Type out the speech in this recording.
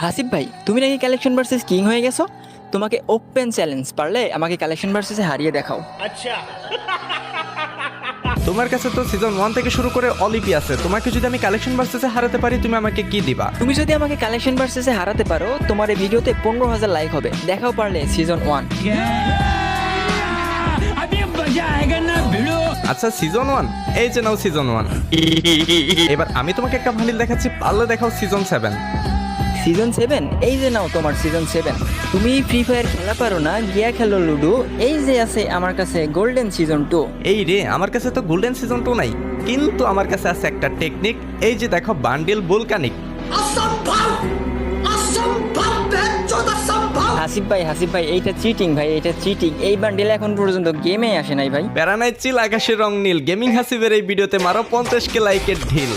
হাসিব ভাই, তুমি নাকি কালেকশন ভার্সেস কিং হয়ে গেছো। তোমাকে ওপেন চ্যালেঞ্জ, পারলে আমাকে কালেকশন ভার্সেসে হারিয়ে দেখাও। তোমার কাছে তো সিজন 1 থেকে শুরু করে অলিপি আছে, তোমাকে যদি আমি কালেকশন ভার্সেসে হারাতে পারি তুমি আমাকে কি দিবা? তুমি যদি আমাকে কালেকশন ভার্সেসে হারাতে পারো, তোমার এই ভিডিওতে 15,000 লাইক হবে। দেখাও পারলে সিজন 1। আচ্ছা সিজন 1, এই যে নাও সিজন 1। এবার আমি তোমাকে একটা ভালিল দেখাচ্ছি, পারলে দেখাও সিজন 7। সিজন 7, এই যে নাও তোমার সিজন 7। তুমি ফ্রি ফায়ার খেলা পারো না, গিয়া খেলো লুডো। এই যে আছে আমার কাছে গোল্ডেন সিজন 2। এই রে, আমার কাছে তো গোল্ডেন সিজন 2 নাই, কিন্তু আমার কাছে আছে একটা টেকনিক। এই যে দেখো বান্ডিল ভুলকানিক। হাসিব ভাই এইটা চিটিং ভাই, এটা চিটিং। এই বান্ডেল এখন পর্যন্ত গেমে আসে নাই ভাই। প্যারানাইট চিল, আকাশের রং নীল। গেমিং হাসিবের এই ভিডিওতে মারো 50K লাইকের ঢিল।